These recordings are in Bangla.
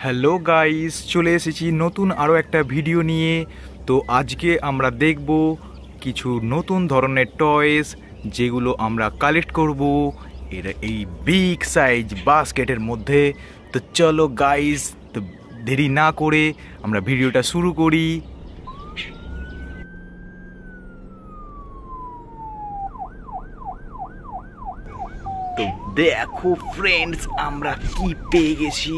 হ্যালো গাইস, চলে এসেছি নতুন আরও একটা ভিডিও নিয়ে। তো আজকে আমরা দেখব কিছু নতুন ধরনের টয়েস যেগুলো আমরা কালেক্ট করব এরা এই বিগ সাইজ বাস্কেটের মধ্যে। তো চলো গাইস, তো দেরি না করে আমরা ভিডিওটা শুরু করি। তো দেখো ফ্রেন্ডস, আমরা কি পেয়ে গেছি,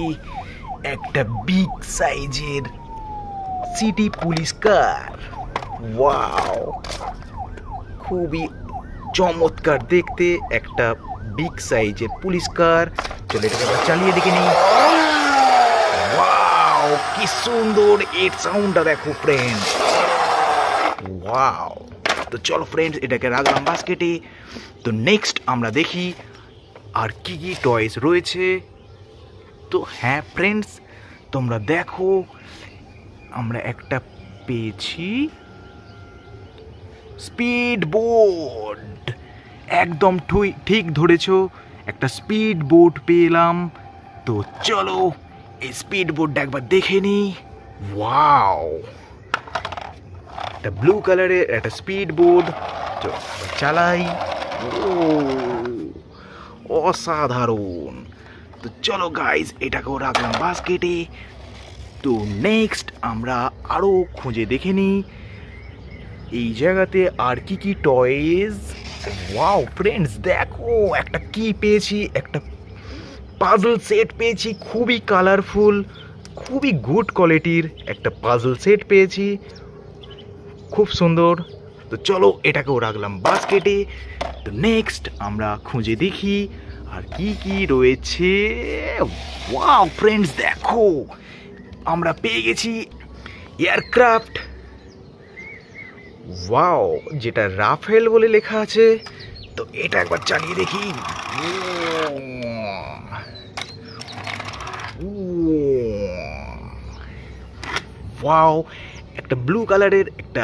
একটা বিগ সাইজের সিটি পুলিশ কার। ওয়াও, খুবই চমৎকার দেখতে একটা বিগ সাইজের পুলিশ কার। চলো এটাকে আমরা চালিয়ে দেখে নিই। ওয়াও, কি সুন্দর এর সাউন্ডটা দেখো ফ্রেন্ডস। ওয়াও, তো চলো ফ্রেন্ডস, এটাকে রাখলাম বাস্কেটে। তো নেক্সট আমরা দেখি আর কি কি টয়েস রয়েছে। তো হ্যাঁ ফ্রেন্ডস, তোমরা দেখো আমরা একটা পেয়েছি স্পিড বোট। একদম ঠিক ধরেছ, একটা স্পিড বোট পেলাম। তো চলো এই স্পিড বোটটা একবার দেখে নি। ওয়াও, একটা ব্লু কালারের একটা স্পিড বোট। চালাই, অসাধারণ। তো চলো গাইজ, এটাকেও রাখলাম বাস্কেটে। তো নেক্সট আমরা আরো খুঁজে দেখে নিই এই জায়গাতে আর কি কি টয়েস। ওয়াও ফ্রেন্ডস, দেখো একটা কি পেয়েছি, একটা পাজল সেট পেয়েছি। খুবই কালারফুল, খুবই গুড কোয়ালিটির একটা পাজল সেট পেয়েছি, খুব সুন্দর। তো চলো এটাকেও রাখলাম বাস্কেটে। তো নেক্সট আমরা খুঁজে দেখি আর কি কি রয়েছে। ওয়াও ফ্রেন্ডস, দেখো আমরা পেয়ে গেছি এয়ারক্রাফট। ওয়াও, যেটা রাফেল বলে লেখা আছে। তো এটা একবার চালিয়ে দেখি। ওয়াও, একটা ব্লু কালারের একটা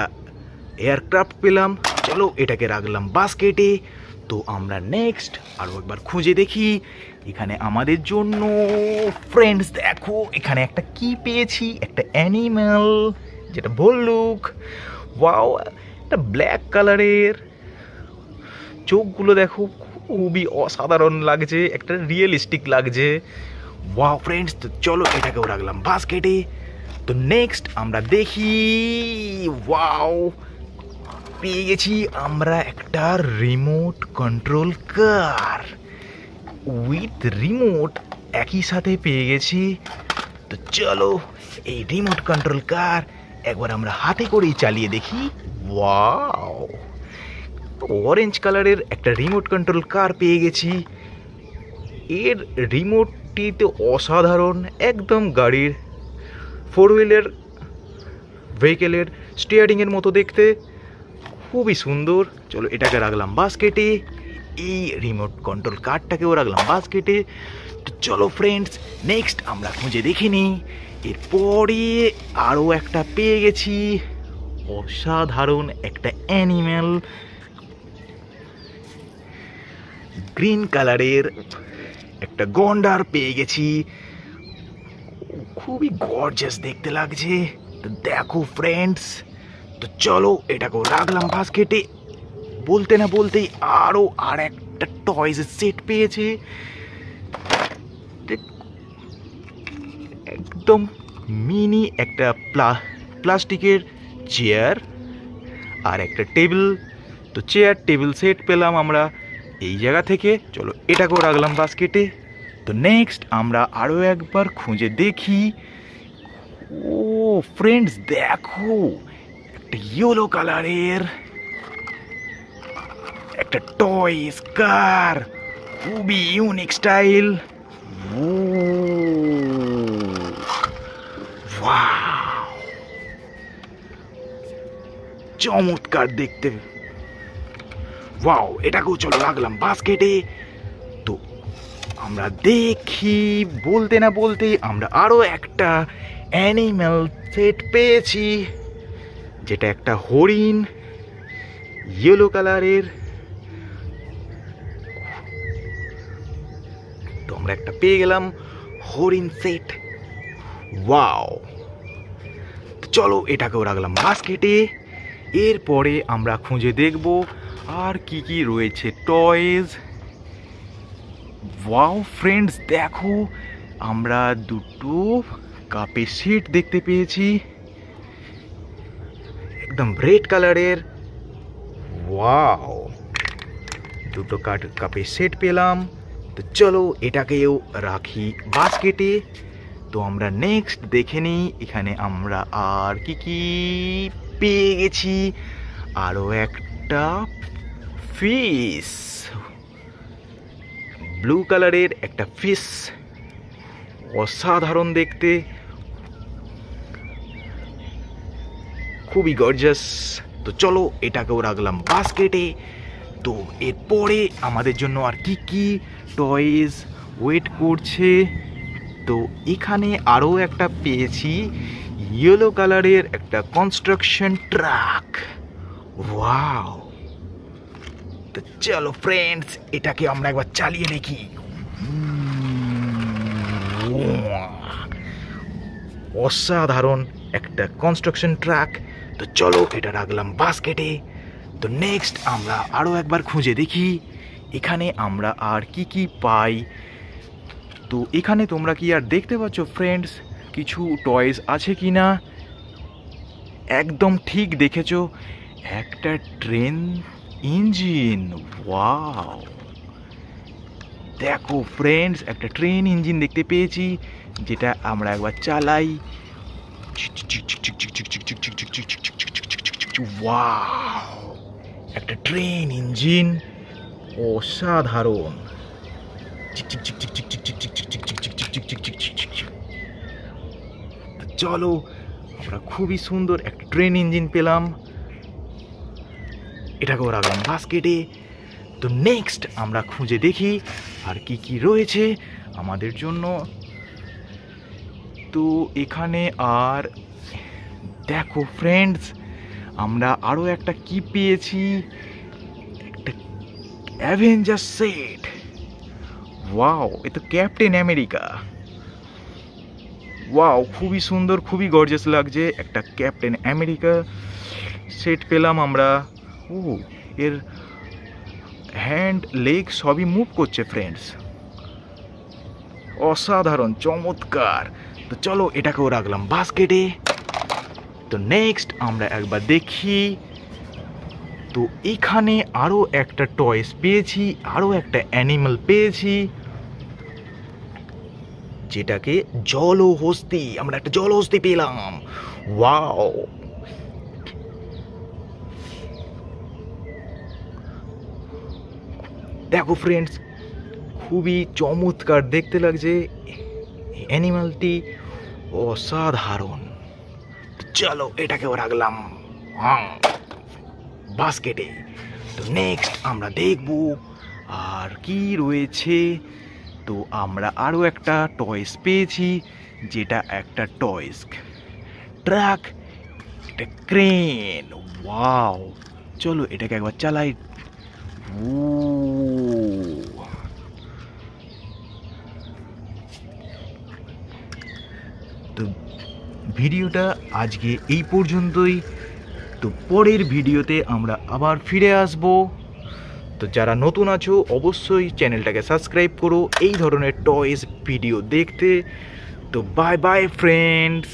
এয়ারক্রাফট পেলাম। চলো এটাকে রাখলাম বাস্কেটে। তো আমরা নেক্সট আরো একবার খুঁজে দেখি এখানে আমাদের জন্য। ফ্রেন্ডস দেখো, এখানে একটা কি পেয়েছি, একটা অ্যানিম্যাল, যেটা ভল্লুক। ওয়াও, একটা ব্ল্যাক কালারের, চোখগুলো দেখো খুবই অসাধারণ লাগছে, একটা রিয়েলিস্টিক লাগছে। ওয়াও ফ্রেন্ডস, তো চলো এটাকেও রাখলাম বাস্কেটে। তো নেক্সট আমরা দেখি। ওয়াও, পেয়ে গেছি আমরা একটা remote control car with remote একই সাথে পেয়ে গেছি। তো চলো এই রিমোট কন্ট্রোল কার একবার আমরা হাতে করেই চালিয়ে দেখি। ওয়াও, অরেঞ্জ কালারের একটা রিমোট কন্ট্রোল কার পেয়ে গেছি। এর রিমোটটি তো অসাধারণ, একদম গাড়ির ফোর হুইলার ভেহিকেলের স্টিয়ারিংয়ের মতো দেখতে, খুবই সুন্দর। চলো এটাকে রাখলাম বাস্কেটে, এই রিমোট কন্ট্রোল কারটাকেও রাখলাম বাস্কেটে। তো চলো ফ্রেন্ডস, নেক্সট আমরা খুঁজে দেখে নিই। এরপরে আরও একটা পেয়ে গেছি অসাধারণ একটা অ্যানিম্যাল, গ্রিন কালারের একটা গন্ডার পেয়ে গেছি, খুবই গর্জাস দেখতে লাগছে। তো দেখো ফ্রেন্ডস, তো চলো এটাকেও রাখলাম বাস্কেটে। বলতে না বলতেই আরো আর একটা টয়েস সেট পেয়েছে, একদম মিনি একটা প্লাস্টিকের চেয়ার আর একটা টেবিল। তো চেয়ার টেবিল সেট পেলাম আমরা এই জায়গা থেকে। চলো এটাকেও রাখলাম বাস্কেটে। তো নেক্সট আমরা আরো একবার খুঁজে দেখি। ও ফ্রেন্ডস দেখো, একটা ইয়েলো কালারের একটা টয় কার, খুবই ইউনিক স্টাইল। চমৎকার দেখতে। ওয়াও, এটাকেও চলো রাখলাম বাস্কেটে। তো আমরা দেখি, বলতে না বলতে আমরা আরো একটা অ্যানিম্যাল সেট পেয়েছি, যেটা একটা হরিণ, ইয়েলো কালারের। তো আমরা একটা পেয়ে গেলাম হরিণ সেট। ওয়াও, চলো এটাকেও রাখলাম বাস্কেটে। এরপরে আমরা খুঁজে দেখব আর কি কি রয়েছে টয়েজ। ওয়াও ফ্রেন্ডস, দেখো আমরা দুটো কাপের সেট দেখতে পেয়েছি, একদম রেড কালারের। ওয়াও, দুটো কাপের সেট পেলাম। তো চলো এটাকেও রাখি বাস্কেটে। তো আমরা নেক্সট দেখে নিই এখানে আমরা আর কি কি পেয়ে গেছি। আরও একটা ফিশ, ব্লু কালারের একটা ফিশ, অসাধারণ দেখতে, খুবই গর্জাস। তো চলো এটাকেও রাখলাম বাস্কেটে। তো এরপরে আমাদের জন্য আর কি কি টয়েজ ওয়েট করছে। তো এখানে আরও একটা পেয়েছি, ইয়েলো কালারের একটা কনস্ট্রাকশন ট্রাক। ওয়াও, তো চলো ফ্রেন্ডস এটাকে আমরা একবার চালিয়ে দেখি। অসাধারণ একটা কনস্ট্রাকশন ট্রাক। তো চলো এটা রাখলাম বাস্কেটে। তো নেক্সট আমরা আরও একবার খুঁজে দেখি এখানে আমরা আর কি কি পাই। তো এখানে তোমরা কি আর দেখতে পাচ্ছ ফ্রেন্ডস কিছু টয়েস আছে কি না? একদম ঠিক দেখেছো, একটা ট্রেন ইঞ্জিন। ওয়াও, দেখো ফ্রেন্ডস একটা ট্রেন ইঞ্জিন দেখতে পেয়েছি, যেটা আমরা একবার চালাই। ওয়াও, একটা ট্রেন ইঞ্জিন, অসাধারণ। চলো আমরা খুবই সুন্দর একটা ট্রেন ইঞ্জিন পেলাম, এটাকেও রাখলাম বাস্কেটে। তো নেক্সট আমরা খুঁজে দেখি আর কি কি রয়েছে আমাদের জন্য। তো এখানে আর দেখো ফ্রেন্ডস আমরা আরও একটা কি পেয়েছি, একটা অ্যাভেঞ্জার সেট। ওয়াও, এ তো ক্যাপ্টেন আমেরিকা। ওয়াও, খুবই সুন্দর, খুবই গর্জিয়াস লাগছে। একটা ক্যাপ্টেন আমেরিকা সেট পেলাম আমরা। ও, এর হ্যান্ড লেগ সবই মুভ করছে ফ্রেন্ডস, অসাধারণ, চমৎকার। তো চলো এটাকেও রাখলাম বাস্কেটে। তো নেক্সট আমরা একবার দেখি। তো এখানে আরও একটা টয়েস পেয়েছি, আরও একটা অ্যানিমাল পেয়েছি, যেটাকে জলহস্তি। আমরা একটা জলহস্তি পেলাম। ওয়াও, দেখো ফ্রেন্ডস খুবই চমৎকার দেখতে লাগছে অ্যানিমালটি, অসাধারণ। চলো এটাকেও রাখলাম বাস্কেটে। তো নেক্সট আমরা দেখব আর কি রয়েছে। তো আমরা আরও একটা টয়েস পেয়েছি, যেটা একটা টয়েস ট্রাক, একটা ক্রেন। ওয়াও, চলো এটাকে একবার চালাই। তো ভিডিওটা আজকে এই পর্যন্তই। তো পরের ভিডিওতে আমরা আবার ফিরে আসব। তো যারা নতুন আছো অবশ্যই চ্যানেলটাকে সাবস্ক্রাইব করো এই ধরনের টয়েস ভিডিও দেখতে। তো বাই বাই ফ্রেন্ডস।